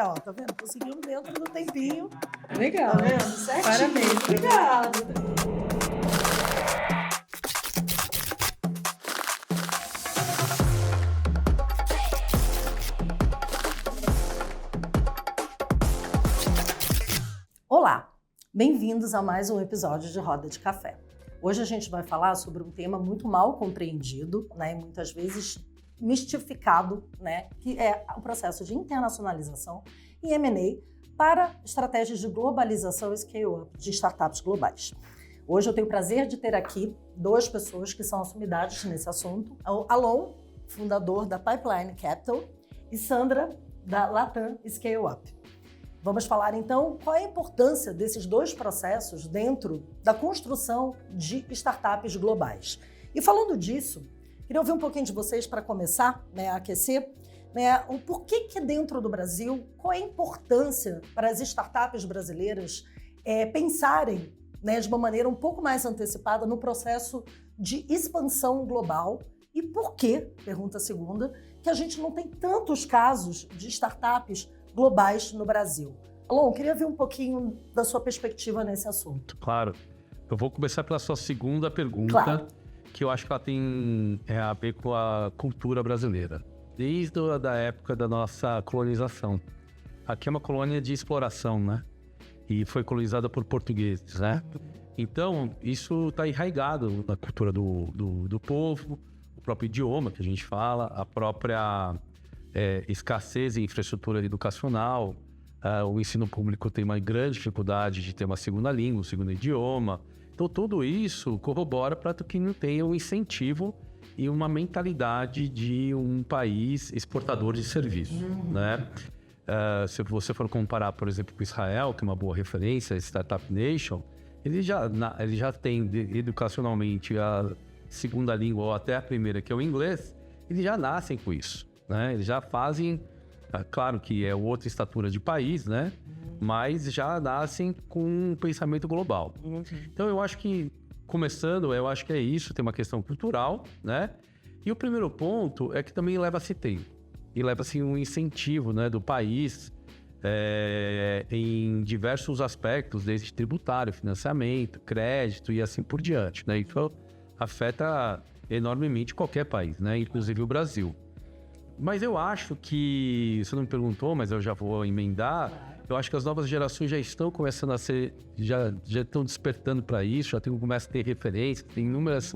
ó, tá vendo? Conseguimos dentro do tempinho. Legal. Tá vendo? Certinho. Parabéns. Obrigada. Olá, bem-vindos a mais um episódio de Roda de Café. Hoje a gente vai falar sobre um tema muito mal compreendido, né, e muitas vezes mistificado, né, que é o processo de internacionalização e M&A para estratégias de globalização e scale-up de startups globais. Hoje eu tenho o prazer de ter aqui duas pessoas que são sumidades nesse assunto. Alon, fundador da Pipeline Capital, e Sandra, da Latam Scale-up. Vamos falar então qual é a importância desses dois processos dentro da construção de startups globais. E falando disso, queria ouvir um pouquinho de vocês para começar, né, a aquecer, né, o porquê que dentro do Brasil, qual é a importância para as startups brasileiras pensarem, né, de uma maneira um pouco mais antecipada no processo de expansão global e por que, pergunta segunda, que a gente não tem tantos casos de startups globais no Brasil. Alon, queria ver um pouquinho da sua perspectiva nesse assunto. Claro. Eu vou começar pela sua segunda pergunta, Claro. que eu acho que ela tem a ver com a cultura brasileira. Desde a época da nossa colonização. Aqui é uma colônia de exploração, né? E foi colonizada por portugueses, né? Então, isso está enraizado na cultura do povo, o próprio idioma que a gente fala, a própria escassez em infraestrutura educacional. O ensino público tem uma grande dificuldade de ter uma segunda língua, um segundo idioma. Então, tudo isso corrobora para que não tenha um incentivo e uma mentalidade de um país exportador de serviços, né? Se você for comparar, por exemplo, com Israel, que é uma boa referência, Startup Nation, ele já tem educacionalmente a segunda língua ou até a primeira, que é o inglês, eles já nascem com isso, né? Eles já fazem, claro que é outra estatura de país, né? Mas já nascem com um pensamento global. Então, eu acho que, começando, eu acho que é isso, tem uma questão cultural, né? E o primeiro ponto é que também leva-se tempo. E leva-se um incentivo, né, do país em diversos aspectos, desde tributário, financiamento, crédito e assim por diante, né? Isso afeta enormemente qualquer país, né? Inclusive o Brasil. Mas eu acho que, você não me perguntou, mas eu já vou emendar, eu acho que as novas gerações já estão começando a ser, já estão despertando para isso, começam a ter referências, tem inúmeras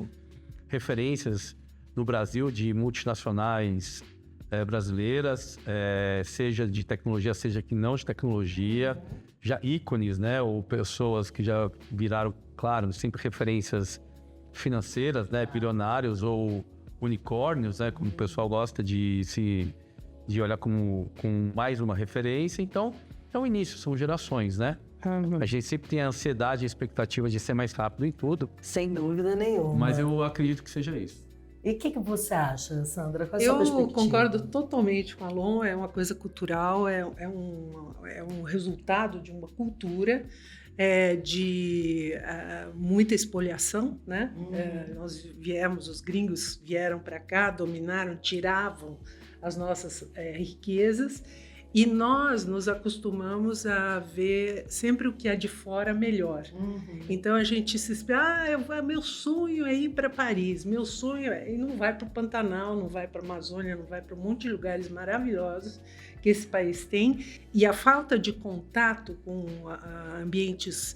referências no Brasil de multinacionais brasileiras, seja de tecnologia, seja que não de tecnologia, já ícones, né, ou pessoas que já viraram, claro, sempre referências financeiras, né, bilionários ou unicórnios, né, como o pessoal gosta de olhar com mais uma referência. Então, é o início, são gerações, né? A gente sempre tem a ansiedade e a expectativa de ser mais rápido em tudo. Sem dúvida nenhuma. Mas eu acredito que seja isso. E o que você acha, Sandra? Qual é a sua perspectiva? Eu concordo totalmente com a Alon, é uma coisa cultural, é um resultado de uma cultura, de muita espoliação, né? Os gringos vieram para cá, dominaram, tiravam as nossas riquezas, e nós nos acostumamos a ver sempre o que é de fora melhor. Então a gente se espera, meu sonho é ir para Paris, meu sonho é... E não vai para o Pantanal, não vai para a Amazônia, não vai para um monte de lugares maravilhosos que esse país tem. E a falta de contato com ambientes,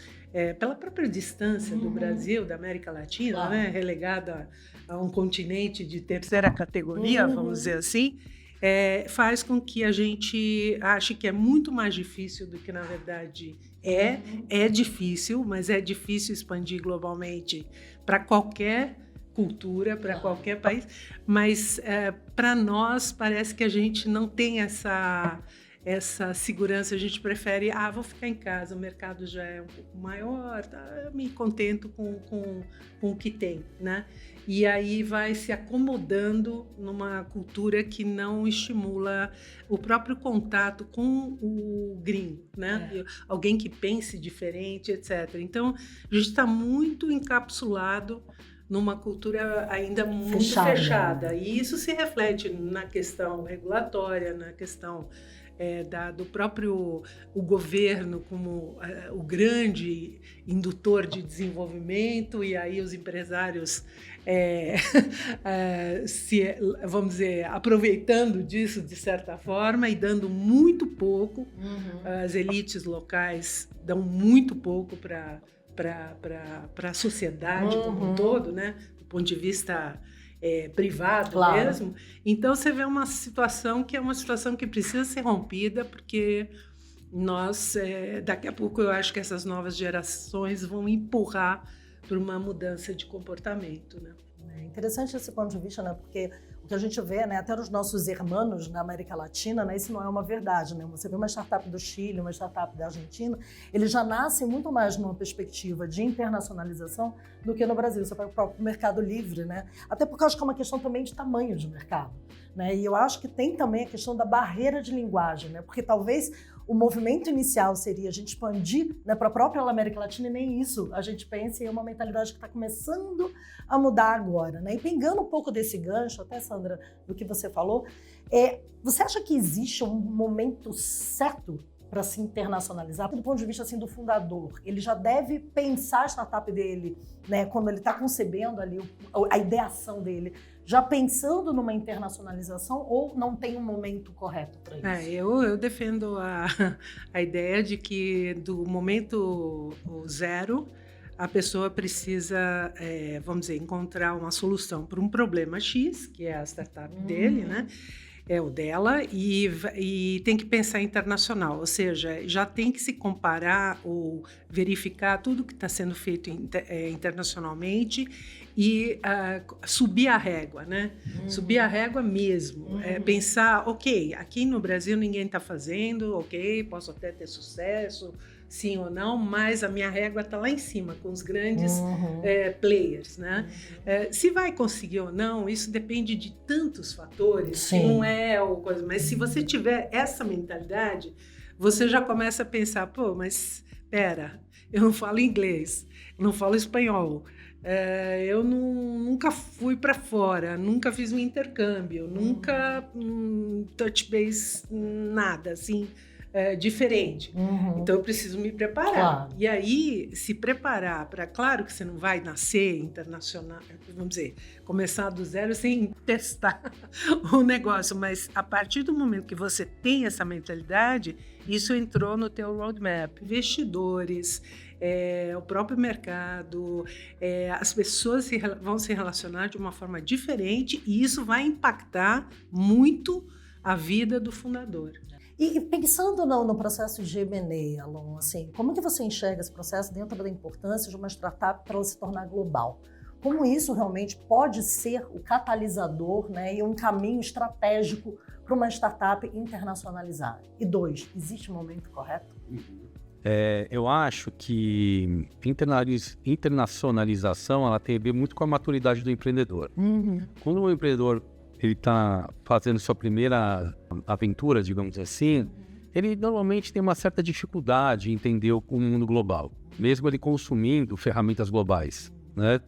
pela própria distância do Brasil, da América Latina, claro, né, relegada a um continente de terceira categoria, vamos dizer assim, faz com que a gente ache que é muito mais difícil do que, na verdade, é difícil, mas é difícil expandir globalmente para qualquer cultura, para qualquer país, mas para nós parece que a gente não tem essa segurança, a gente prefere, vou ficar em casa, o mercado já é um pouco maior, eu me contento com o que tem, né? E aí vai se acomodando numa cultura que não estimula o próprio contato com o gringo, né? Alguém que pense diferente, etc. Então, a gente está muito encapsulado numa cultura ainda muito fechada. E isso se reflete na questão regulatória, na questão do próprio o governo como o grande indutor de desenvolvimento, e aí os empresários vamos dizer, aproveitando disso de certa forma e dando muito pouco. As elites locais dão muito pouco para a sociedade como um todo, né? Do ponto de vista privado, claro, mesmo. Então você vê uma situação que é uma situação que precisa ser rompida, porque nós, daqui a pouco, eu acho que essas novas gerações vão empurrar para uma mudança de comportamento, né? É interessante esse ponto de vista, né? Porque o que a gente vê, né, até nos nossos irmãos na América Latina, né, isso não é uma verdade, né? Você vê uma startup do Chile, uma startup da Argentina, eles já nascem muito mais numa perspectiva de internacionalização do que no Brasil. Você pega o próprio mercado livre, né? Até porque eu acho que é uma questão também de tamanho de mercado, né? E eu acho que tem também a questão da barreira de linguagem, né? Porque talvez o movimento inicial seria a gente expandir, né, para a própria América Latina, e nem isso a gente pensa, e é uma mentalidade que está começando a mudar agora, né? E pegando um pouco desse gancho, até, Sandra, do que você falou, você acha que existe um momento certo para se internacionalizar? Do ponto de vista assim, do fundador, ele já deve pensar a startup dele, né, quando ele está concebendo ali a ideação dele, já pensando numa internacionalização, ou não tem um momento correto para isso? Eu defendo a ideia de que do momento zero a pessoa precisa, vamos dizer, encontrar uma solução para um problema X, que é a startup dele, né? É o dela, e tem que pensar internacional, ou seja, já tem que se comparar ou verificar tudo que está sendo feito internacionalmente e subir a régua, né? Subir a régua mesmo, pensar, ok, aqui no Brasil ninguém está fazendo, ok, posso até ter sucesso, sim ou não, mas a minha régua está lá em cima, com os grandes players, né? Se vai conseguir ou não, isso depende de tantos fatores, sim, que não é o coisa. Mas se você tiver essa mentalidade, você já começa a pensar, pô, mas espera, eu não falo inglês, não falo espanhol, eu nunca fui para fora, nunca fiz um intercâmbio, nunca touch base, nada, assim, diferente. Então eu preciso me preparar. Claro. E aí, se preparar para... Claro que você não vai nascer internacional, vamos dizer, começar do zero sem testar o negócio, mas a partir do momento que você tem essa mentalidade, isso entrou no teu roadmap. Investidores, o próprio mercado, as pessoas vão se relacionar de uma forma diferente, e isso vai impactar muito a vida do fundador. E pensando no processo de M&A, Alon, assim, como que você enxerga esse processo dentro da importância de uma startup para ela se tornar global? Como isso realmente pode ser o catalisador, né, e um caminho estratégico para uma startup internacionalizar? E 2, existe um momento correto? Eu acho que internacionalização ela tem a ver muito com a maturidade do empreendedor. Quando o empreendedor ele está fazendo sua primeira aventura, digamos assim, ele normalmente tem uma certa dificuldade em entender o mundo global, mesmo ele consumindo ferramentas globais, né?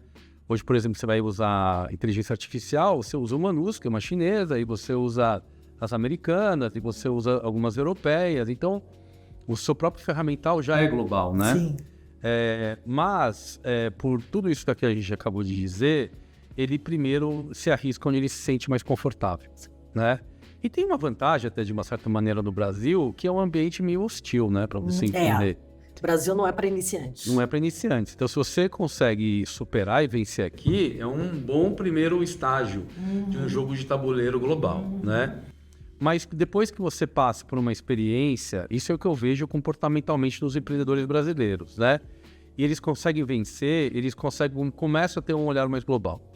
Hoje, por exemplo, você vai usar inteligência artificial, você usa uma NUS, que é uma chinesa, e você usa as americanas, e você usa algumas europeias, então o seu próprio ferramental já é global, né? Sim. Mas, por tudo isso que a gente acabou de dizer, ele primeiro se arrisca onde ele se sente mais confortável, né? E tem uma vantagem até de uma certa maneira no Brasil, que é um ambiente meio hostil, né? Para você entender. O Brasil não é para iniciantes. Não é para iniciantes. Então, se você consegue superar e vencer aqui, é um bom primeiro estágio de um jogo de tabuleiro global, né? Mas depois que você passa por uma experiência, isso é o que eu vejo comportamentalmente nos empreendedores brasileiros, né? E eles conseguem vencer, começam a ter um olhar mais global.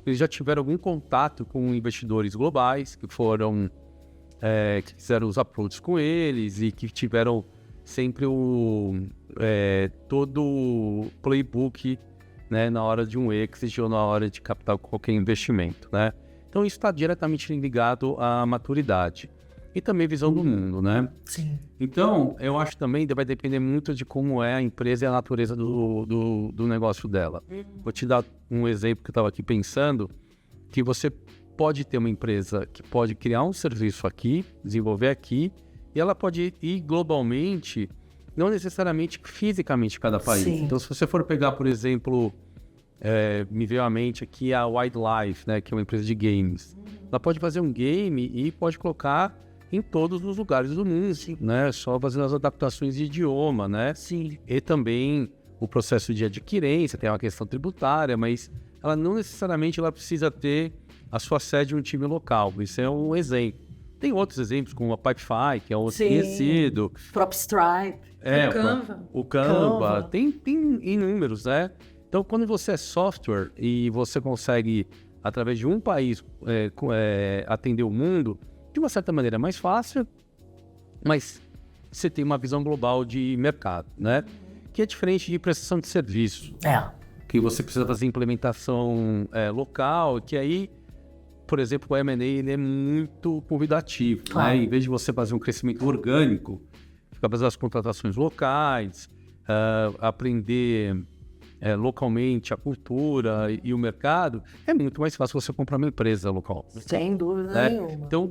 Eles já tiveram algum contato com investidores globais, que que fizeram os approaches com eles e que tiveram sempre todo o playbook, né, na hora de um exit ou na hora de captar qualquer investimento, né? Então isso está diretamente ligado à maturidade e também visão do mundo, né? Sim. Então, eu acho também que vai depender muito de como é a empresa e a natureza do negócio dela. Vou te dar um exemplo que eu estava aqui pensando, que você pode ter uma empresa que pode criar um serviço aqui, desenvolver aqui E ela pode ir globalmente, não necessariamente fisicamente em cada país. Sim. Então, se você for pegar, por exemplo, me veio à mente aqui a Wildlife, né, que é uma empresa de games. Ela pode fazer um game e pode colocar em todos os lugares do mundo, né? Só fazendo as adaptações de idioma, né? Sim. E também o processo de adquirência, tem uma questão tributária, mas ela não necessariamente ela precisa ter a sua sede em um time local. Isso é um exemplo. Tem outros exemplos, como a Pipefy, que é outro conhecido. O próprio Stripe. O Canva. O Canva. Tem inúmeros, né? Então, quando você é software e você consegue, através de um país, atender o mundo, de uma certa maneira é mais fácil, mas você tem uma visão global de mercado, né? Que é diferente de prestação de serviço. Que você precisa fazer implementação local, que aí, por exemplo, o M&A ele é muito convidativo, né? Em vez de você fazer um crescimento orgânico, ficar fazendo as contratações locais, aprender localmente a cultura e o mercado, é muito mais fácil você comprar uma empresa local. Sem dúvida nenhuma. Então,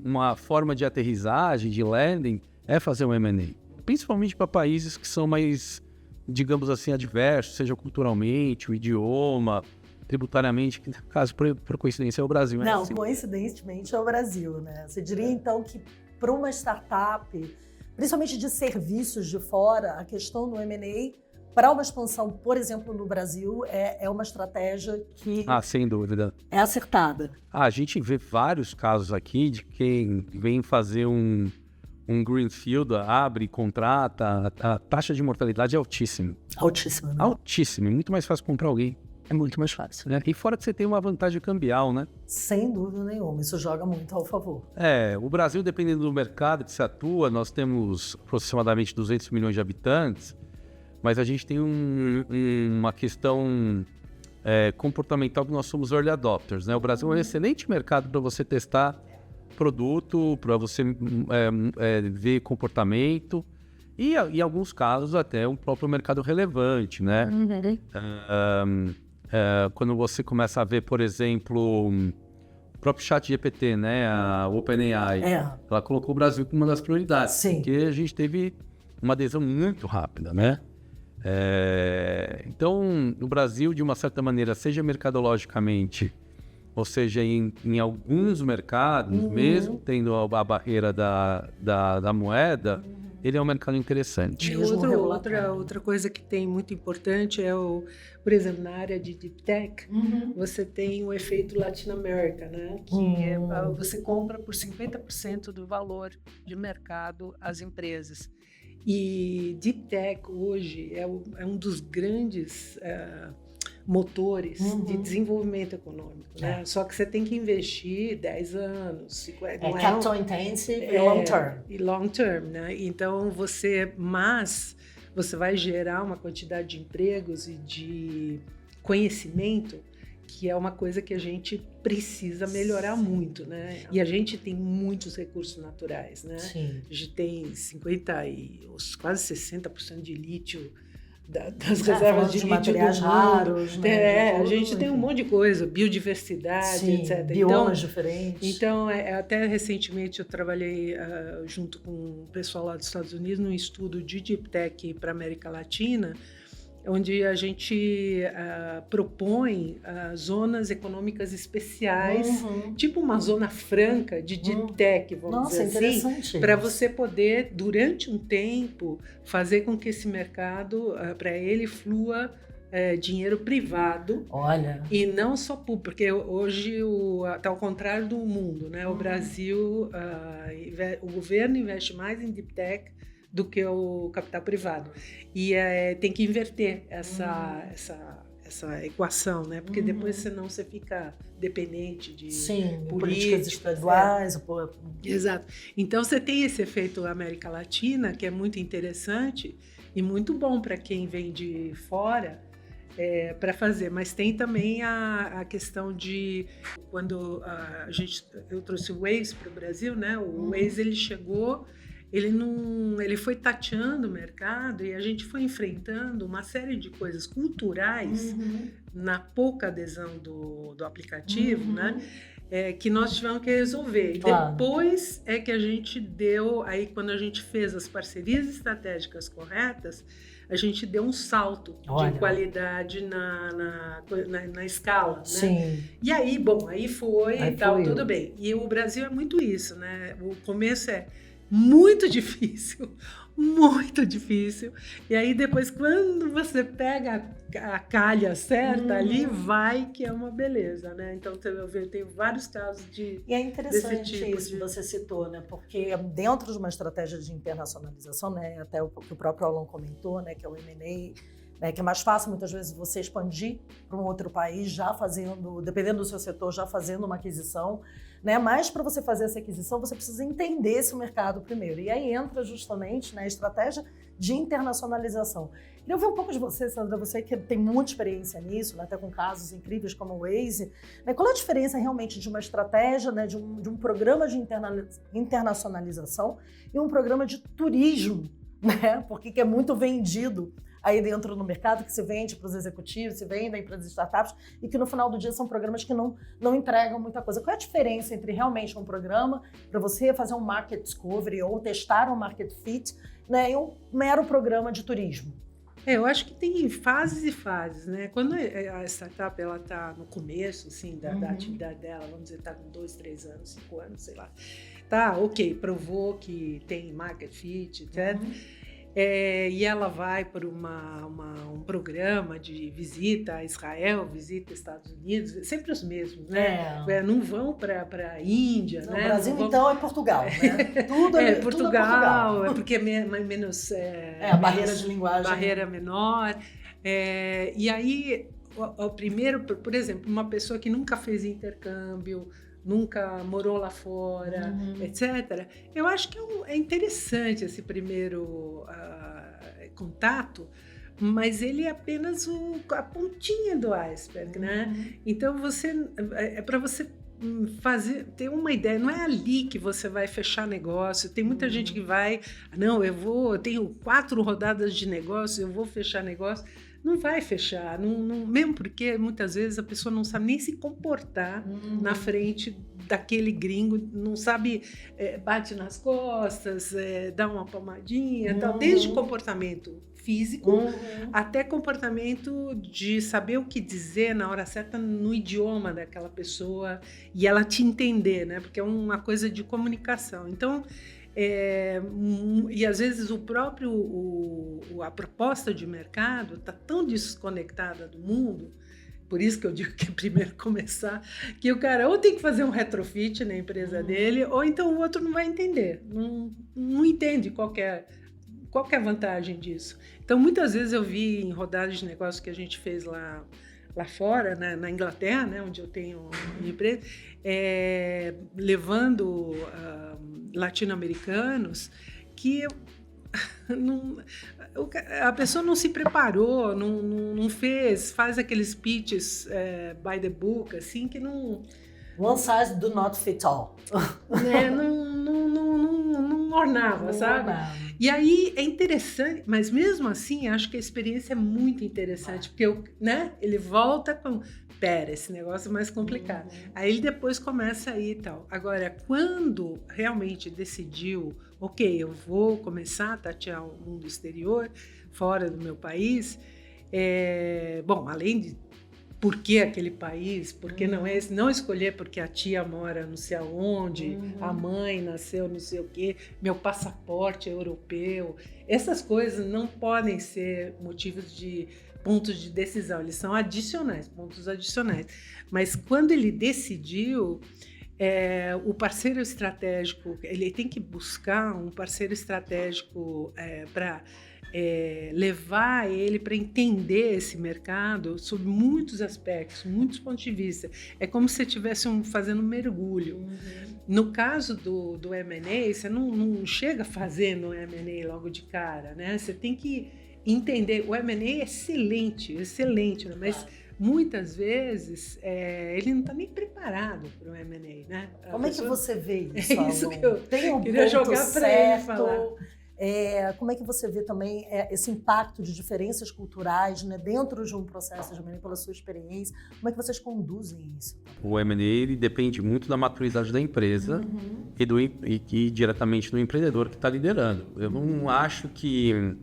uma forma de aterrissagem, de landing, é fazer um M&A. Principalmente para países que são mais, digamos assim, adversos, seja culturalmente, o idioma, tributariamente, que no caso, por coincidência, é o Brasil. Não, coincidentemente é o Brasil, né? Você diria, então, que para uma startup, principalmente de serviços de fora, a questão do M&A, para uma expansão, por exemplo, no Brasil, é uma estratégia que sem dúvida. É acertada. A gente vê vários casos aqui de quem vem fazer um greenfield, abre e contrata, a taxa de mortalidade é altíssima. Altíssima, né? Altíssima, é muito mais fácil comprar alguém. É muito mais fácil. E fora que você tem uma vantagem cambial, né? Sem dúvida nenhuma, isso joga muito ao favor. O Brasil, dependendo do mercado que se atua, nós temos aproximadamente 200 milhões de habitantes, mas a gente tem uma questão comportamental que nós somos early adopters, né? O Brasil é um excelente mercado para você testar produto, para você ver comportamento e, em alguns casos, até um próprio mercado relevante, né? Quando você começa a ver, por exemplo, o próprio ChatGPT, né? A OpenAI, ela colocou o Brasil como uma das prioridades. Sim. Porque a gente teve uma adesão muito rápida, né? Então, no Brasil, de uma certa maneira, seja mercadologicamente, ou seja, em alguns mercados, mesmo tendo a barreira da moeda, ele é um mercado interessante. Outra coisa que tem muito importante por exemplo, na área de Deep Tech, você tem o efeito Latin America, né? Que você compra por 50% do valor de mercado as empresas. E Deep Tech hoje é um dos grandes motores de desenvolvimento econômico, né? Só que você tem que investir 10 anos, 50... capital intensive e long term. E long term, né? Então, você vai gerar uma quantidade de empregos e de conhecimento que é uma coisa que a gente precisa melhorar muito, né? E a gente tem muitos recursos naturais, né? Sim. A gente tem quase 60% de lítio das reservas de lítio materiais raros, né? A gente tem um monte de coisa, biodiversidade, sim, etc. Biomas diferentes. Então, até recentemente eu trabalhei junto com o pessoal lá dos Estados Unidos num estudo de Deep Tech para a América Latina, onde a gente propõe zonas econômicas especiais, tipo uma zona franca de Deep Tech, vamos dizer assim, para você poder, durante um tempo, fazer com que esse mercado, para ele, flua dinheiro privado. Olha. E não só público, porque hoje está ao contrário do mundo, né? O Brasil, o governo investe mais em Deep Tech do que o capital privado. E tem que inverter essa equação, né? Porque depois, senão, você fica dependente de políticas estaduais. Exato. Então, você tem esse efeito América Latina, que é muito interessante e muito bom para quem vem de fora para fazer. Mas tem também a questão de... Quando eu trouxe o Waze para o Brasil, né? O Waze, ele chegou... Ele foi tateando o mercado e a gente foi enfrentando uma série de coisas culturais na pouca adesão do aplicativo, né? que nós tivemos que resolver. Claro. Depois é que a gente deu, aí quando a gente fez as parcerias estratégicas corretas, a gente deu um salto de qualidade na escala, né? Sim. E aí, bom, aí foi Aí e tal, foi. tudo bem. E o Brasil é muito isso, né? O começo é muito difícil, muito difícil. E aí depois, quando você pega a calha certa, ali vai que é uma beleza, né? Então eu tenho vários casos de... E é interessante desse tipo isso que você citou, né? Porque dentro de uma estratégia de internacionalização, né? Até o que o próprio Alan comentou, né? Que é o M&A, né, que é mais fácil muitas vezes você expandir para um outro país, já fazendo, dependendo do seu setor, já fazendo uma aquisição, né? Mas para você fazer essa aquisição, você precisa entender esse mercado primeiro. E aí entra justamente, né, a estratégia de internacionalização. Queria ouvir um pouco de você, Sandra, você que tem muita experiência nisso, né, até com casos incríveis como o Waze, né? Qual é a diferença realmente de uma estratégia, né, de um programa de internacionalização e um programa de turismo, né? Porque que é muito vendido aí dentro do mercado, que se vende para os executivos, se vendem para as startups, e que no final do dia são programas que não entregam muita coisa. Qual é a diferença entre realmente um programa para você fazer um market discovery ou testar um market fit, né, e um mero programa de turismo? Eu acho que tem fases e fases, né? Quando a startup ela está no começo, assim, da atividade dela, vamos dizer, está com 2, 3 anos, 5 anos, sei lá. Tá, ok, provou que tem market fit, etc. E ela vai para um programa de visita a Israel, visita aos Estados Unidos, sempre os mesmos, né? Não vão para a Índia, no né? O Brasil, então, é Portugal, né? Tudo é Portugal, Portugal, é porque é menos... a barreira de linguagem. Barreira menor. E aí, o primeiro, por exemplo, uma pessoa que nunca fez intercâmbio, nunca morou lá fora, etc. Eu acho que é interessante esse primeiro contato, mas ele é apenas a pontinha do iceberg, né? Então, é para você ter uma ideia, não é ali que você vai fechar negócio. Tem muita gente que vai, não, eu tenho 4 rodadas de negócio, eu vou fechar negócio. Não vai fechar, mesmo porque muitas vezes a pessoa não sabe nem se comportar na frente daquele gringo, não sabe, bate nas costas, dá uma palmadinha, tal, desde o comportamento físico até comportamento de saber o que dizer na hora certa no idioma daquela pessoa e ela te entender, né? Porque é uma coisa de comunicação. Então, e às vezes a proposta de mercado está tão desconectada do mundo, por isso que eu digo que é primeiro começar, que o cara ou tem que fazer um retrofit na empresa dele, ou então o outro não vai entender, não entende qual que é a vantagem disso. Então, muitas vezes eu vi em rodadas de negócio que a gente fez lá fora, né, na Inglaterra, né, onde eu tenho minha empresa, levando latino-americanos que a pessoa não se preparou, não faz aqueles pitches by the book, assim, que não... One size do not fit all. Não ornava, sabe? E aí é interessante, mas mesmo assim, acho que a experiência é muito interessante, porque ele volta com... Pera, esse negócio é mais complicado. Aí ele depois começa aí e tal. Agora, quando realmente decidiu, ok, eu vou começar a tatear o mundo exterior, fora do meu país, bom, além de por que aquele país, por que não escolher porque a tia mora não sei aonde, a mãe nasceu não sei o quê, meu passaporte é europeu, essas coisas não podem ser motivos de pontos de decisão, eles são adicionais, pontos adicionais. Mas quando ele decidiu, o parceiro estratégico, ele tem que buscar um parceiro estratégico para levar ele para entender esse mercado sob muitos aspectos, muitos pontos de vista. É como se você estivesse fazendo um mergulho. No caso do M&A, você não chega fazendo M&A logo de cara, né? Você tem que entender. O M&A é excelente, né? Mas muitas vezes ele não está nem preparado para o M&A, né? Como é que você vê isso, isso que eu tem um queria ponto jogar para ele falar. Como é que você vê também esse impacto de diferenças culturais, né, dentro de um processo de M&A, pela sua experiência? Como é que vocês conduzem isso? O M&A ele depende muito da maturidade da empresa e diretamente do empreendedor que está liderando. Eu não acho que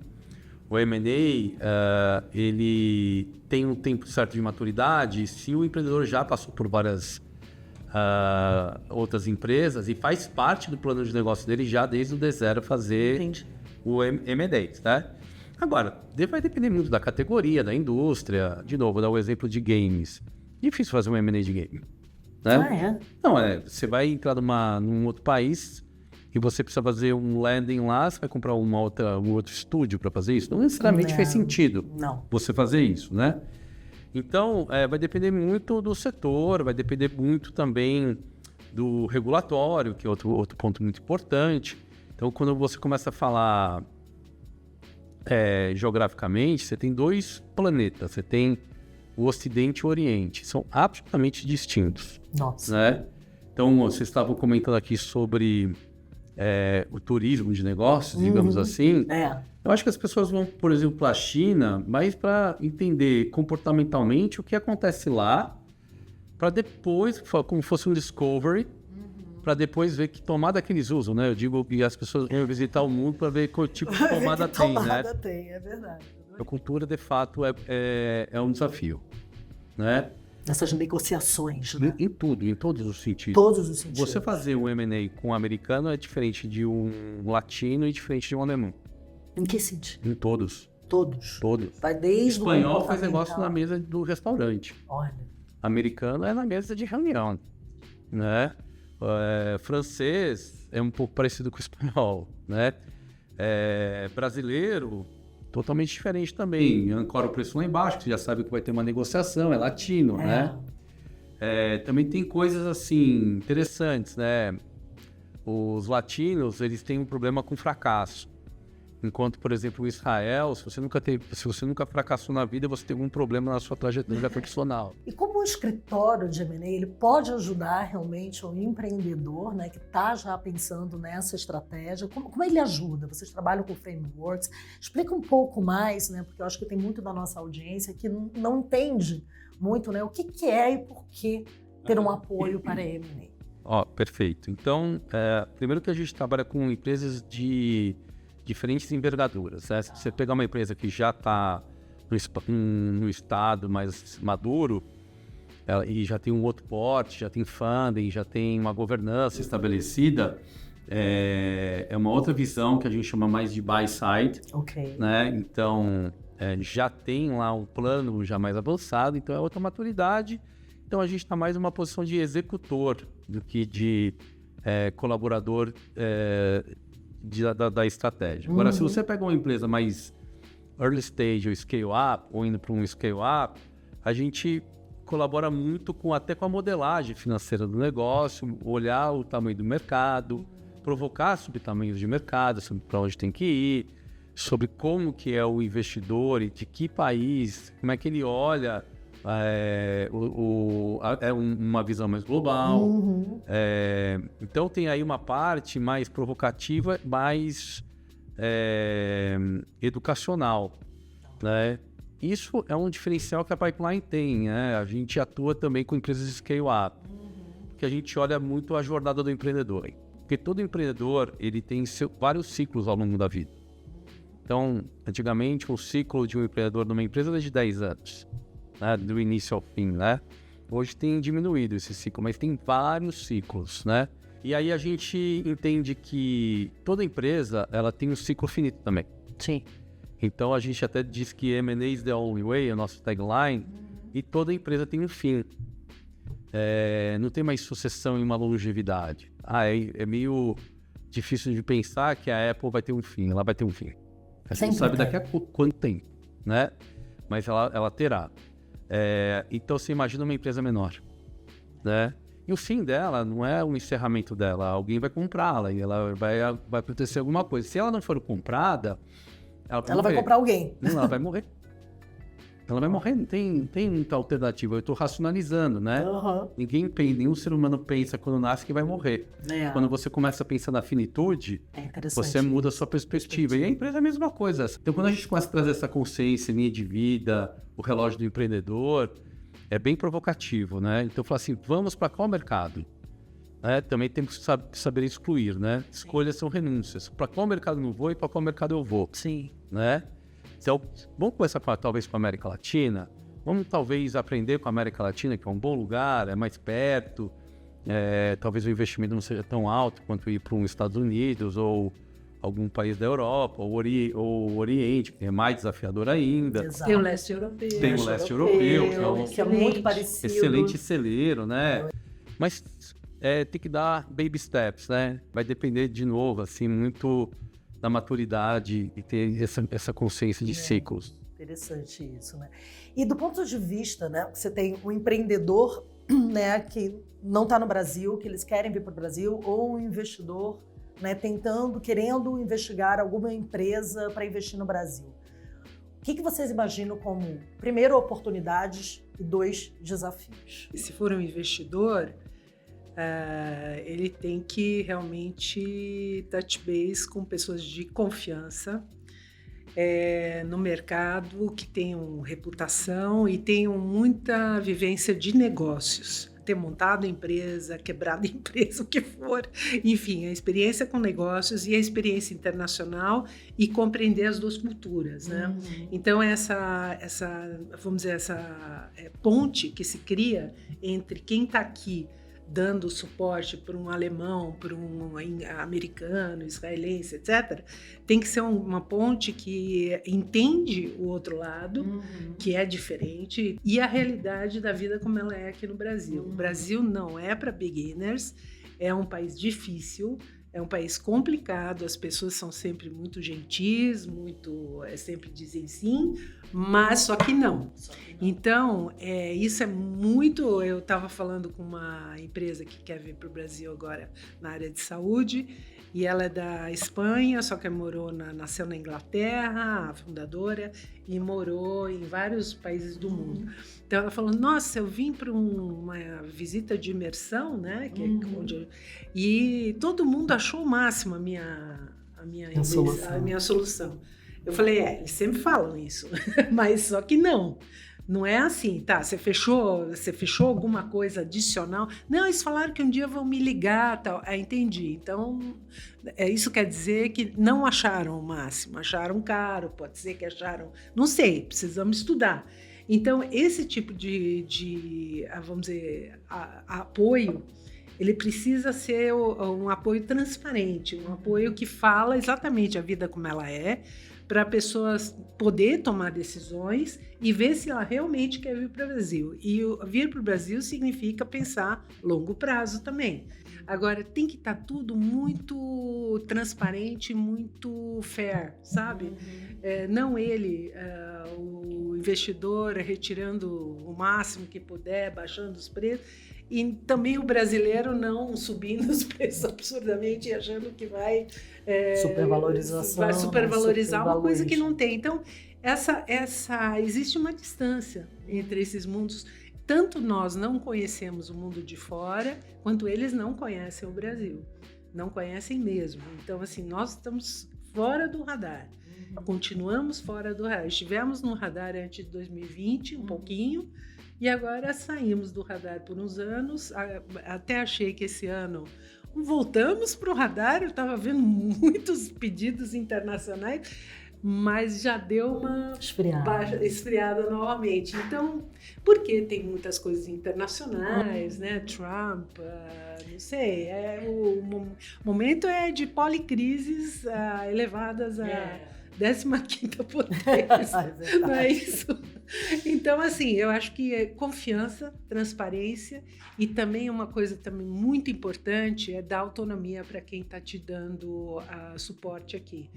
o M&A ele tem um tempo certo de maturidade se o empreendedor já passou por várias outras empresas e faz parte do plano de negócio dele já desde o D0 fazer o M&A, né? Agora, vai depender muito da categoria, da indústria. De novo, vou dar o exemplo de games. Difícil fazer um M&A de game, né? Não, você vai entrar num outro país e você precisa fazer um landing lá, você vai comprar um outro estúdio para fazer isso. Não necessariamente faz sentido você fazer isso, né? Então, vai depender muito do setor, vai depender muito também do regulatório, que é outro ponto muito importante. Então, quando você começa a falar geograficamente, você tem 2 planetas. Você tem o Ocidente e o Oriente. São absolutamente distintos. Nossa. Né? Então, vocês estavam comentando aqui sobre o turismo de negócios, digamos assim. Eu acho que as pessoas vão, por exemplo, para a China, mais para entender comportamentalmente o que acontece lá, para depois, como fosse um discovery, para depois ver que tomada que eles usam, né? Eu digo que as pessoas vão visitar o mundo para ver qual tipo de tomada tem, né? Tem, é verdade. A cultura, de fato, é um desafio, né? Nessas negociações, né? Em tudo, em todos os sentidos. Todos os sentidos. Você fazer um M&A com um americano é diferente de um latino e diferente de um alemão. Em que sentido? Em todos. Todos. Vai desde o espanhol faz negócio na mesa do restaurante. Olha. Americano é na mesa de reunião, né? Francês é um pouco parecido com o espanhol, né? Brasileiro, totalmente diferente também. Ancora o preço lá embaixo, que você já sabe que vai ter uma negociação, é latino, né? Também tem coisas assim interessantes, né? Os latinos, eles têm um problema com fracasso. Enquanto, por exemplo, o Israel, se você nunca fracassou na vida, você tem algum problema na sua trajetória profissional. E como um escritório de M&A, ele pode ajudar realmente o empreendedor, né, que está já pensando nessa estratégia? Como ele ajuda? Vocês trabalham com frameworks? Explica um pouco mais, né, porque eu acho que tem muito da nossa audiência que não entende muito, né, o que é e por que ter um apoio para a M&A. Perfeito. Então, primeiro que a gente trabalha com empresas de diferentes envergaduras. Se você pegar uma empresa que já está no estado mais maduro e já tem um outro porte, já tem funding, já tem uma governança estabelecida, é uma outra visão que a gente chama mais de buy side. Né? Então, já tem lá um plano já mais avançado, então é outra maturidade. Então, a gente está mais numa posição de executor do que de colaborador da estratégia. Agora, se você pega uma empresa mais early stage ou scale up, ou indo para um scale up, a gente colabora muito até com a modelagem financeira do negócio, olhar o tamanho do mercado, provocar sobre tamanhos de mercado, sobre para onde tem que ir, sobre como que é o investidor e de que país, como é que ele olha uma visão mais global. Então tem aí uma parte mais provocativa, mais educacional, né? Isso é um diferencial que a Pipeline tem, né? A gente atua também com empresas de scale-up, que a gente olha muito a jornada do empreendedor. Porque todo empreendedor ele tem vários ciclos ao longo da vida. Então, antigamente, o ciclo de um empreendedor numa empresa era de 10 anos. Né, do início ao fim, né? Hoje tem diminuído esse ciclo, mas tem vários ciclos, né? E aí a gente entende que toda empresa, ela tem um ciclo finito também. Sim. Então a gente até diz que M&A is the only way, é o nosso tagline, e toda empresa tem um fim. Não tem mais sucessão em uma longevidade. É meio difícil de pensar que a Apple vai ter um fim, ela vai ter um fim. A gente não sabe daqui a quanto tempo, né? Mas ela terá. Então você imagina uma empresa menor, né? E o fim dela não é o encerramento dela, alguém vai comprá-la e ela vai acontecer alguma coisa. Se ela não for comprada, ela vai comprar alguém. Não, ela vai morrer. Ela vai morrer, não tem muita alternativa. Eu estou racionalizando, né? Nenhum ser humano pensa quando nasce que vai morrer. Quando você começa a pensar na finitude, você muda a sua perspectiva. E a empresa é a mesma coisa. Então, quando a gente começa a trazer essa consciência, linha de vida, o relógio do empreendedor, é bem provocativo, né? Então, eu falo assim, vamos para qual mercado? Também temos que saber excluir, né? Escolhas são renúncias. Para qual mercado eu vou e para qual mercado eu vou? Sim. Né? Então, vamos começar talvez com a América Latina, vamos talvez aprender com a América Latina, que é um bom lugar, é mais perto, talvez o investimento não seja tão alto quanto ir para os Estados Unidos ou algum país da Europa, ou o Oriente, que é mais desafiador ainda. Exato. Tem o leste europeu. Tem o leste europeu, que é muito parecido. Excelente celeiro, né? Mas tem que dar baby steps, né? Vai depender, de novo, assim, muito da maturidade e ter essa consciência de ciclos. Interessante isso, né? E do ponto de vista, né, você tem um empreendedor, né, que não está no Brasil, que eles querem vir para o Brasil, ou um investidor, né, querendo investigar alguma empresa para investir no Brasil. O que vocês imaginam como, primeiro, oportunidades e 2, desafios? Se for um investidor, ele tem que realmente touch base com pessoas de confiança no mercado, que tenham reputação e tenham muita vivência de negócios. Ter montado empresa, quebrado empresa, o que for. Enfim, a experiência com negócios e a experiência internacional e compreender as duas culturas, né? Então, essa vamos dizer, essa ponte que se cria entre quem está aqui dando suporte para um alemão, para um americano, israelense, etc., tem que ser uma ponte que entende o outro lado, que é diferente, e a realidade da vida como ela é aqui no Brasil. O Brasil não é para beginners, é um país difícil, é um país complicado, as pessoas são sempre muito gentis, sempre dizem sim, mas só que não. Então, isso é muito... Eu estava falando com uma empresa que quer vir para o Brasil agora na área de saúde, e ela é da Espanha, só que nasceu na Inglaterra, a fundadora, e morou em vários países do mundo. Então ela falou, nossa, eu vim para uma visita de imersão, né? Que é e todo mundo achou o máximo a minha solução. Eu falei, eles sempre falam isso, mas só que não. Não é assim, tá? Você fechou alguma coisa adicional? Não, eles falaram que um dia vão me ligar, tal. Entendi. Então, isso quer dizer que não acharam o máximo, acharam caro, pode ser que acharam, não sei, precisamos estudar. Então, esse tipo de vamos dizer, apoio, ele precisa ser um apoio transparente, um apoio que fala exatamente a vida como ela é, para a pessoa poder tomar decisões e ver se ela realmente quer vir para o Brasil. E vir para o Brasil significa pensar longo prazo também. Agora, tem que estar tudo muito transparente, muito fair, sabe? Não o investidor retirando o máximo que puder, baixando os preços, e também o brasileiro não subindo os preços absurdamente e achando que vai supervalorizar uma coisa que não tem. Então, existe uma distância entre esses mundos. Tanto nós não conhecemos o mundo de fora, quanto eles não conhecem o Brasil. Não conhecem mesmo. Então, assim, nós estamos fora do radar. Continuamos fora do radar. Estivemos no radar antes de 2020, um pouquinho, e agora saímos do radar por uns anos. Até achei que esse ano voltamos para o radar. Eu estava vendo muitos pedidos internacionais, mas já deu uma esfriada novamente. Então, porque tem muitas coisas internacionais, né? Trump, não sei. O momento é de policrises elevadas a 15ª potência. Não é isso? Então, assim, eu acho que é confiança, transparência, e também uma coisa também muito importante é dar autonomia para quem está te dando suporte aqui.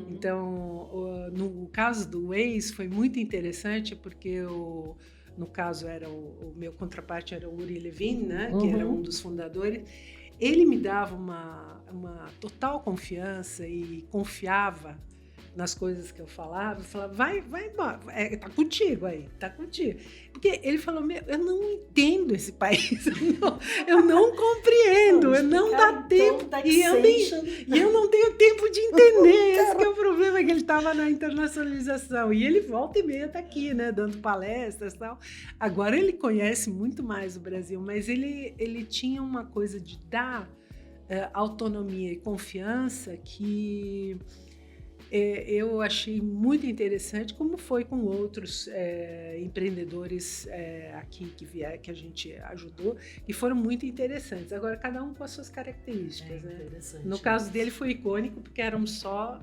Então, no caso do Waze foi muito interessante porque no caso o meu contraparte era o Uri Levin, né, que era um dos fundadores. Ele me dava uma total confiança e confiava nas coisas que eu falava vai embora, tá contigo aí, tá contigo. Porque ele falou, eu não entendo esse país, eu não compreendo, não dá tempo, e eu não tenho tempo de entender, esse que é o problema, que ele estava na internacionalização, e ele volta e meia tá aqui, né, dando palestras e tal. Agora ele conhece muito mais o Brasil, mas ele tinha uma coisa de dar autonomia e confiança que eu achei muito interessante, como foi com outros empreendedores aqui que a gente ajudou, e foram muito interessantes. Agora, cada um com as suas características. Né? No caso dele foi icônico, porque só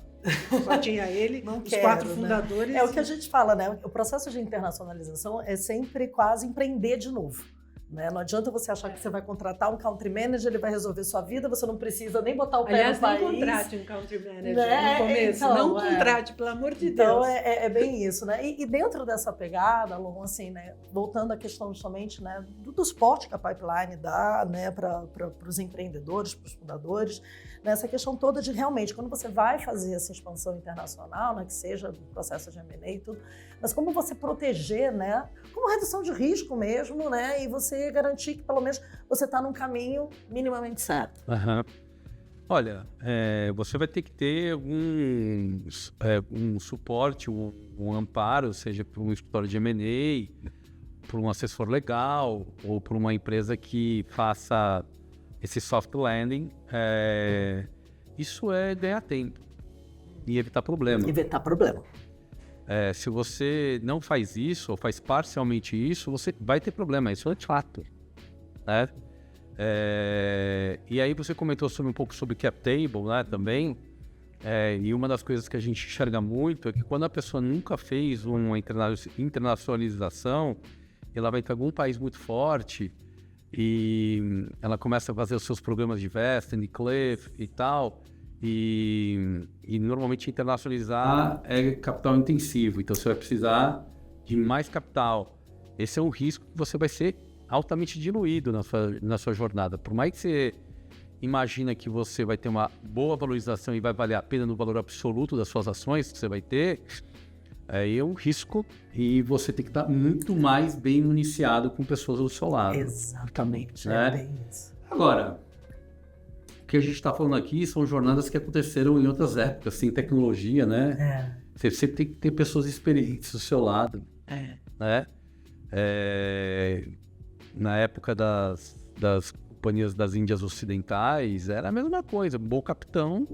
tinha ele, os 4 fundadores. É o que a gente fala, né? O processo de internacionalização é sempre quase empreender de novo. Né? Não adianta você achar que você vai contratar um country manager, ele vai resolver sua vida, você não precisa nem botar o pé no país. Nem contrate um country manager no começo, então, não contrate, pelo amor de Deus. Então é bem isso, né? E dentro dessa pegada, Alon, assim, né? Voltando à questão justamente, né, do suporte que a Pipeline dá, né, para os empreendedores, para os fundadores, né, essa questão toda de realmente, quando você vai fazer essa expansão internacional, né, que seja do processo de M&A e tudo, mas como você proteger, né, como redução de risco mesmo, né, e você garantir que pelo menos você está num caminho minimamente certo. Uhum. Olha, você vai ter que ter um suporte, um amparo, seja por um escritório de M&A, por um assessor legal ou por uma empresa que faça esse soft landing. Isso é ganhar tempo e evitar problema. Se você não faz isso ou faz parcialmente isso, você vai ter problema. Isso é fato. Né? E aí você comentou um pouco sobre cap table, né, também. E uma das coisas que a gente enxerga muito é que quando a pessoa nunca fez uma internacionalização, ela vai para algum país muito forte e ela começa a fazer os seus programas de vesting, cliff e tal. E normalmente internacionalizar é capital intensivo, então você vai precisar de mais capital. Esse é um risco que você vai ser altamente diluído na sua jornada. Por mais que você imagina que você vai ter uma boa valorização e vai valer a pena no valor absoluto das suas ações que você vai ter, é um risco e você tem que estar muito mais bem iniciado com pessoas do seu lado. Exatamente, né? É bem isso. Agora, o que a gente está falando aqui são jornadas que aconteceram em outras épocas, sem tecnologia, né? Você sempre tem que ter pessoas experientes do seu lado, né? Na época das companhias das Índias Ocidentais, era a mesma coisa. Bom capitão,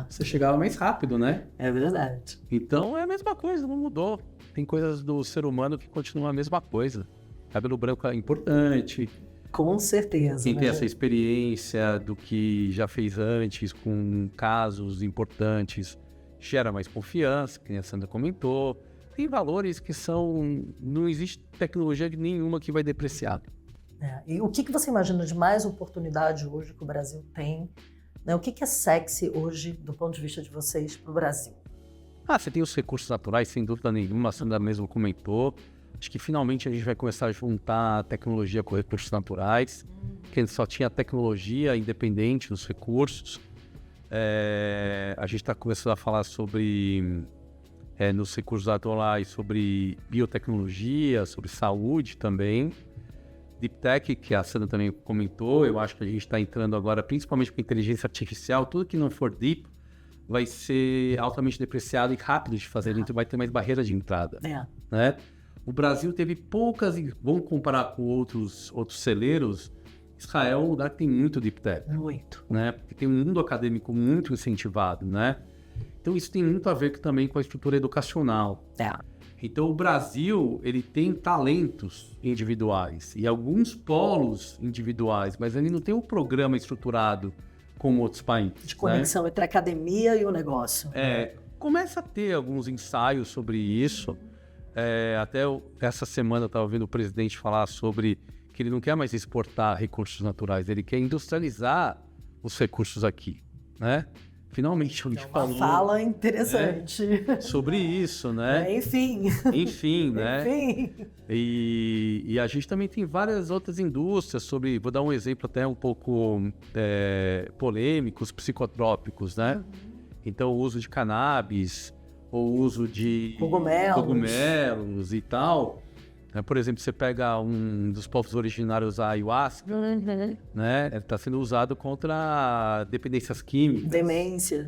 você chegava mais rápido, né? É verdade. Então é a mesma coisa, não mudou. Tem coisas do ser humano que continuam a mesma coisa. Cabelo branco é importante. Com certeza. Quem tem essa experiência do que já fez antes com casos importantes gera mais confiança, que a Sandra comentou. Tem valores que não existe tecnologia nenhuma que vai depreciar. E o que você imagina de mais oportunidade hoje que o Brasil tem? Né? O que é sexy hoje, do ponto de vista de vocês, para o Brasil? Você tem os recursos naturais, sem dúvida nenhuma, a Sandra mesmo comentou. Acho que finalmente a gente vai começar a juntar a tecnologia com recursos naturais, que antes só tinha tecnologia independente dos recursos. A gente está começando a falar sobre, nos recursos naturais, sobre biotecnologia, sobre saúde também. Deep Tech, que a Sandra também comentou, eu acho que a gente está entrando agora, principalmente com inteligência artificial, tudo que não for deep vai ser altamente depreciado e rápido de fazer, então vai ter mais barreira de entrada. Né? O Brasil teve poucas, vamos comparar com outros celeiros, Israel é um lugar que tem muito Deep Tech. Muito. Né? Porque tem um mundo acadêmico muito incentivado, né? Então isso tem muito a ver também com a estrutura educacional. Então o Brasil, ele tem talentos individuais e alguns polos individuais, mas ele não tem um programa estruturado como outros países. De conexão entre a academia e o negócio. Começa a ter alguns ensaios sobre isso. Até essa semana eu estava ouvindo o presidente falar sobre que ele não quer mais exportar recursos naturais, ele quer industrializar os recursos aqui, né? Finalmente a gente falou... Uma fala interessante. Sobre isso, né? Enfim, né? E a gente também tem várias outras indústrias sobre... Vou dar um exemplo até um pouco polêmico, os psicotrópicos, né? Então, o uso de cannabis, o uso de cogumelos e tal. Por exemplo, você pega um dos povos originários, a ayahuasca, né? Está sendo usado contra dependências químicas.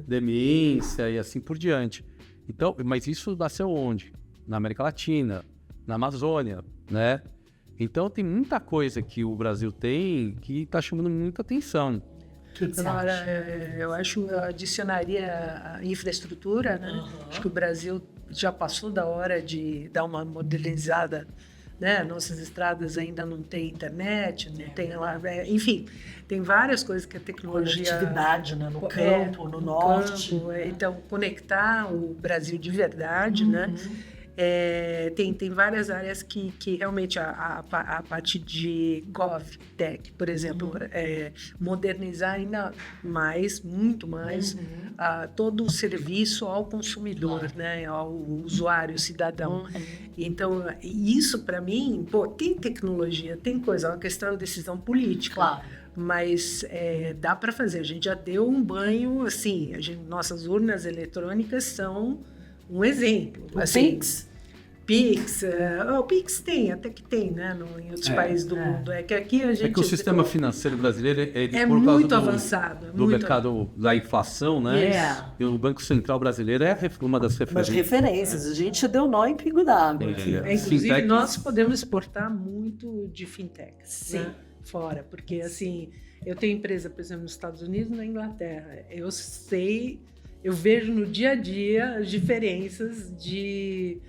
Demência e assim por diante. Então, mas isso nasceu onde? Na América Latina, na Amazônia, né? Então tem muita coisa que o Brasil tem que está chamando muita atenção. Eu acho que eu adicionaria a infraestrutura, né? Acho que o Brasil já passou da hora de dar uma modernizada, né? Nossas estradas ainda não têm internet, não tem lá, enfim, tem várias coisas que a tecnologia... Conectividade, né? No campo, no norte. Então, conectar o Brasil de verdade, né? Tem várias áreas que realmente a parte de GovTech, por exemplo, modernizar ainda mais, muito mais, todo o serviço ao consumidor, né, ao usuário, cidadão. Então, isso para mim, tem tecnologia, tem coisa, é uma questão de decisão política. Claro. Mas dá para fazer. A gente já deu um banho, assim, nossas urnas eletrônicas são um exemplo. Assim, Pix, o Pix até que tem, né, em outros países do mundo. É que aqui a gente... É que o sistema financeiro brasileiro é muito avançado. Do mercado da inflação, né? E o Banco Central brasileiro é uma das referências. Mas referências, a gente deu nó em pingo d'água. Inclusive, nós podemos exportar muito de fintechs, né, fora, porque assim, eu tenho empresa, por exemplo, nos Estados Unidos e na Inglaterra. Eu vejo no dia a dia as diferenças de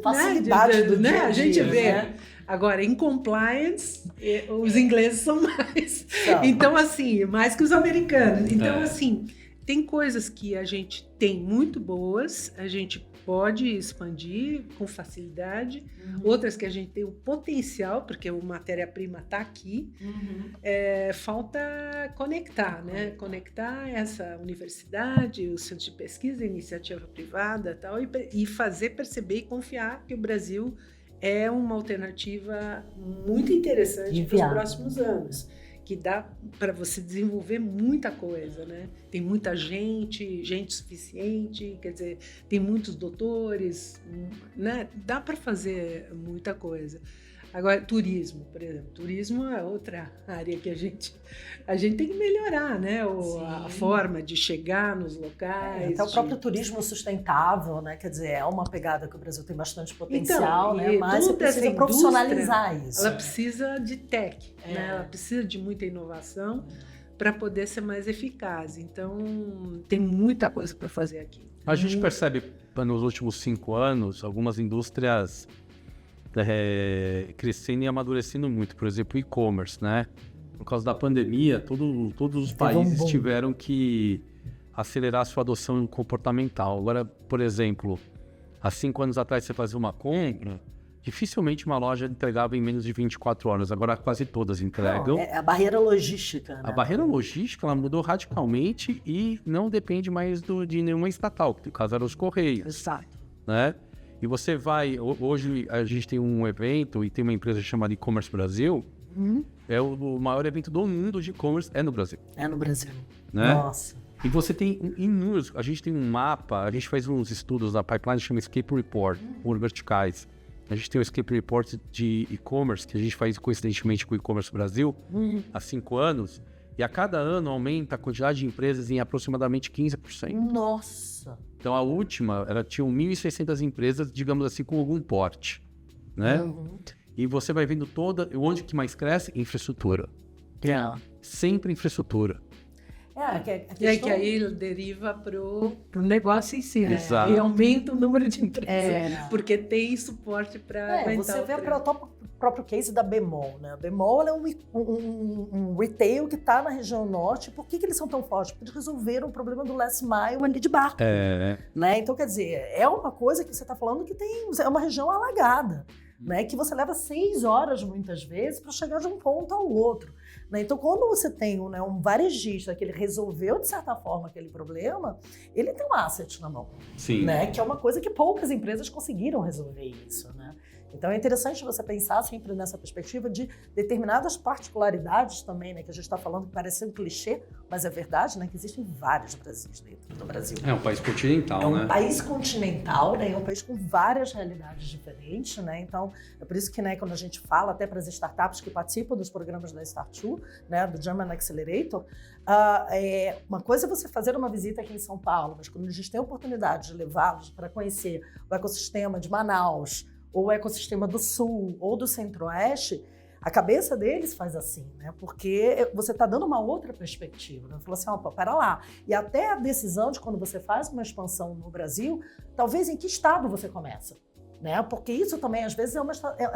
facilidade do dia a dia, a gente vê. né? Agora, em compliance, os ingleses são mais. Então, assim, mais que os americanos. Então, assim, tem coisas que a gente tem muito boas, a gente pode expandir com facilidade, outras que a gente tem o potencial, porque a matéria-prima está aqui, falta conectar, né? Conectar essa universidade, o centro de pesquisa, a iniciativa privada tal, e fazer perceber e confiar que o Brasil é uma alternativa muito interessante para os próximos anos, que dá para você desenvolver muita coisa, né? Tem muita gente suficiente, quer dizer, tem muitos doutores, né? Dá para fazer muita coisa. Agora, turismo, por exemplo. Turismo é outra área que a gente tem que melhorar, né? A forma de chegar nos locais. Até o próprio turismo sustentável, né? Quer dizer, é uma pegada que o Brasil tem bastante potencial, né? Mas você precisa profissionalizar isso. Ela precisa de tech, né? Ela precisa de muita inovação para poder ser mais eficaz. Então, tem muita coisa para fazer aqui. A gente percebe, nos últimos 5 anos, algumas indústrias crescendo e amadurecendo muito. Por exemplo, o e-commerce, né? Por causa da pandemia, todos os países tiveram que acelerar sua adoção comportamental. Agora, por exemplo, há 5 anos atrás você fazia uma compra, dificilmente uma loja entregava em menos de 24 horas. Agora quase todas entregam. É a barreira logística, né? A barreira logística, ela mudou radicalmente e não depende mais de nenhuma estatal, que no caso eram os Correios. Exato. Né? E você vai... Hoje a gente tem um evento e tem uma empresa chamada E-Commerce Brasil. É o maior evento do mundo de e-commerce, é no Brasil. É no Brasil. Né? Nossa. E você tem inúmeros... A gente tem um mapa, a gente faz uns estudos da pipeline que chama Escape Report, por verticais. A gente tem o Escape Report de e-commerce, que a gente faz coincidentemente com o E-Commerce Brasil, há 5 anos. E a cada ano aumenta a quantidade de empresas em aproximadamente 15%. Nossa! Então, a última, ela tinha 1.600 empresas, digamos assim, com algum porte, né? E você vai vendo onde que mais cresce? Infraestrutura. Sempre infraestrutura. Que aí deriva pro negócio em si, né? Exato. E aumenta o número de empresas, porque tem suporte para você vê o próprio case da Bemol, né? A Bemol é um retail que está na região norte. Por que eles são tão fortes? Porque eles resolveram o problema do last mile ali de barco. Né? Então, quer dizer, é uma coisa que você está falando que é uma região alagada, né? Que você leva 6 horas, muitas vezes, para chegar de um ponto ao outro. Né? Então, quando você tem um varejista que ele resolveu, de certa forma, aquele problema, ele tem um asset na mão. Sim. Né? Que é uma coisa que poucas empresas conseguiram resolver isso, né? Então é interessante você pensar sempre nessa perspectiva de determinadas particularidades também, né? Que a gente está falando que parece um clichê, mas é verdade, né? Que existem vários Brasis dentro do Brasil. É um país continental, É um né? país continental, né? É um país com várias realidades diferentes, né? Então é por isso que, né, quando a gente fala até para as startups que participam dos programas da Start2, né, do German Accelerator, uma coisa é você fazer uma visita aqui em São Paulo, mas quando a gente tem a oportunidade de levá-los para conhecer o ecossistema de Manaus, ou o ecossistema do Sul, ou do Centro-Oeste, a cabeça deles faz assim, né? Porque você está dando uma outra perspectiva. Né? Falou assim, opa, pera lá. E até a decisão de quando você faz uma expansão no Brasil, talvez em que estado você começa. Né? Porque isso também, às vezes, é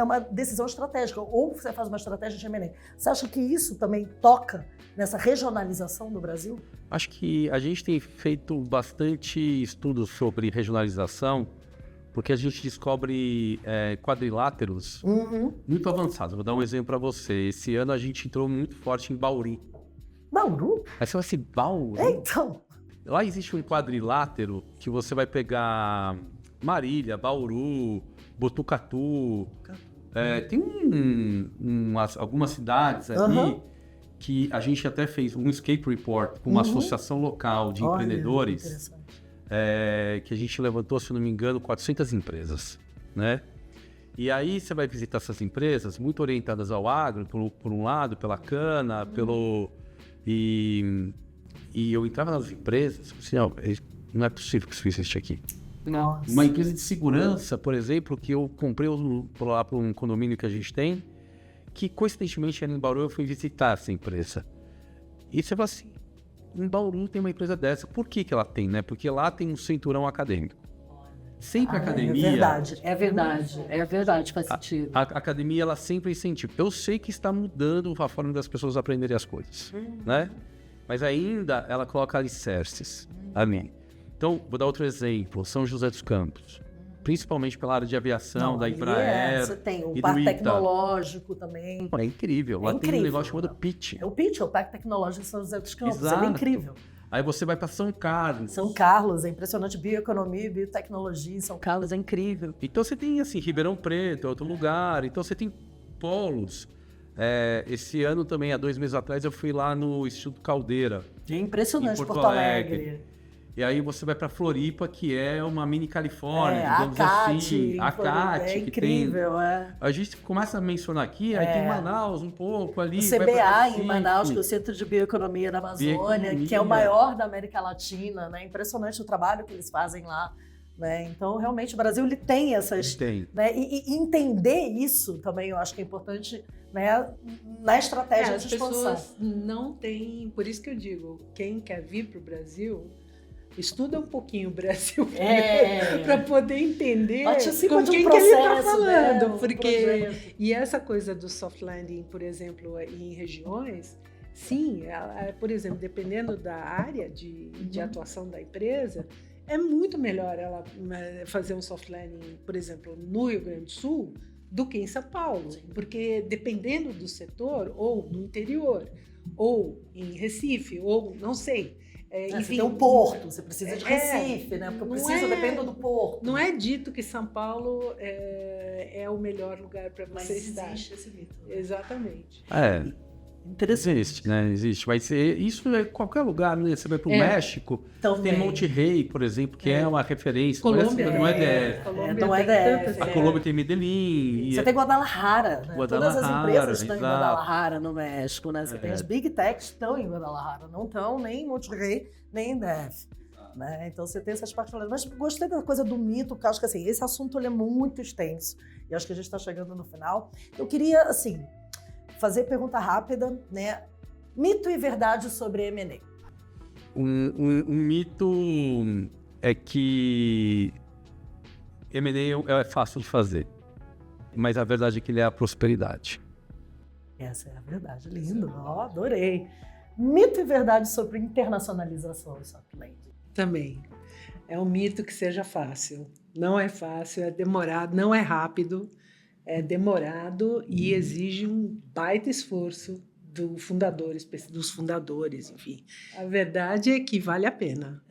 uma decisão estratégica. Ou você faz uma estratégia de M&A. Você acha que isso também toca nessa regionalização do Brasil? Acho que a gente tem feito bastante estudos sobre regionalização, porque a gente descobre quadriláteros muito avançados. Vou dar um exemplo para você. Esse ano a gente entrou muito forte em Bauru. Bauru? Aí você vai assim, Bauru? Então. Lá existe um quadrilátero que você vai pegar Marília, Bauru, Botucatu. Tem algumas cidades ali que a gente até fez um escape report com uma associação local de empreendedores. Que a gente levantou, se não me engano, 400 empresas, né? E aí você vai visitar essas empresas, muito orientadas ao agro, por um lado, pela cana, E eu entrava nas empresas, assim, não é possível que isso existe aqui. Nossa. Uma empresa de segurança, por exemplo, que eu comprei lá para um condomínio que a gente tem, que coincidentemente era em Bauru, eu fui visitar essa empresa. E você fala assim, em Bauru tem uma empresa dessa. Por que ela tem, né? Porque lá tem um cinturão acadêmico. Sempre a academia... É verdade, faz sentido. A academia, ela sempre incentiva. Eu sei que está mudando a forma das pessoas aprenderem as coisas, né? Mas ainda ela coloca alicerces ali. Então, vou dar outro exemplo. São José dos Campos. Principalmente pela área de aviação, da Embraer. Você tem o e Parque do ITA. Tecnológico também. É incrível. Lá tem um negócio chamado PIT. É o PIT, é o Parque Tecnológico de São José dos Campos. Exato. É incrível. Aí você vai para São Carlos. São Carlos, é impressionante. Bioeconomia e biotecnologia em São Carlos é incrível. Então você tem, assim, Ribeirão Preto, é outro lugar. Então você tem polos. Esse ano também, há 2 meses atrás, eu fui lá no Instituto Caldeira. É impressionante, em Porto Alegre. E aí você vai para Floripa, que é uma mini Califórnia, digamos a CAT, assim. A CAT, é incrível, A gente começa a mencionar aqui, aí tem Manaus um pouco ali. O CBA em Manaus, que é o Centro de Bioeconomia da Amazônia, que é o maior da América Latina, né? Impressionante o trabalho que eles fazem lá. Né? Então, realmente, o Brasil ele tem essas... Tem. Né? E entender isso também eu acho que é importante, né? Na estratégia de expansão. As pessoas não têm... Por isso que eu digo, quem quer vir para o Brasil... Estuda um pouquinho o Brasil para poder entender com quem que ele está falando. Né? Porque, e essa coisa do soft landing, por exemplo, em regiões, sim, por exemplo, dependendo da área de atuação da empresa, é muito melhor ela fazer um soft landing, por exemplo, no Rio Grande do Sul, do que em São Paulo. Porque dependendo do setor, ou no interior, ou em Recife, ou não sei... Enfim, você tem um porto, você precisa de Recife, né? Porque depende do porto. Não é dito que São Paulo é o melhor lugar para você estar. Existe esse mito. Né? Exatamente. Interessante. Existe, né? Existe. Vai ser isso em qualquer lugar, né? Você vai para o México, também. Tem Monte Rey, por exemplo, que é uma referência. Colômbia não é DF. Não é DF. A Colômbia tem Medellín. Você tem Guadalajara, né? Todas as empresas estão exato. em Guadalajara, no México, né? Você tem as Big Techs estão em Guadalajara, não estão nem em Monte Rey, nem em DF. Né? Então você tem essas particularidades. Mas gostei da coisa do mito, porque acho que assim, esse assunto ele é muito extenso. E acho que a gente está chegando no final. Eu queria, assim, fazer pergunta rápida, né? Mito e verdade sobre M&A. Um mito é que M&A é fácil de fazer, mas a verdade é que ele é a prosperidade. Essa é a verdade. Lindo. Adorei. Mito e verdade sobre internacionalização, soft landing. Também. É um mito que seja fácil. Não é fácil, é demorado, não é rápido, é demorado e exige um baita esforço dos fundadores, enfim. A verdade é que vale a pena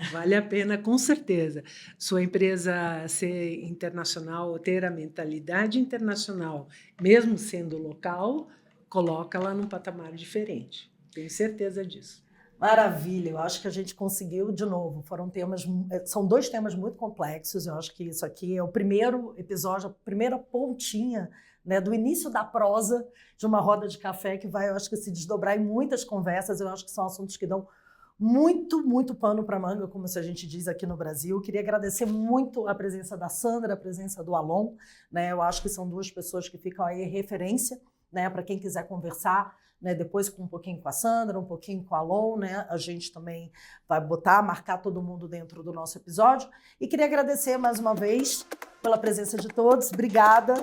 com certeza. Sua empresa ser internacional, ter a mentalidade internacional, mesmo sendo local, coloca ela num patamar diferente. Tenho certeza disso. Maravilha, eu acho que a gente conseguiu de novo. São 2 temas muito complexos. Eu acho que isso aqui é o primeiro episódio, a primeira pontinha, né, do início da prosa de uma roda de café que vai, eu acho que, se desdobrar em muitas conversas. Eu acho que são assuntos que dão muito pano para manga, como a gente diz aqui no Brasil. Queria agradecer muito a presença da Sandra, a presença do Alon, né? Eu acho que são 2 pessoas que ficam aí referência, né, para quem quiser conversar, né, depois um pouquinho com a Sandra, um pouquinho com a Alon, né? A gente também vai marcar todo mundo dentro do nosso episódio. E queria agradecer mais uma vez pela presença de todos. Obrigada.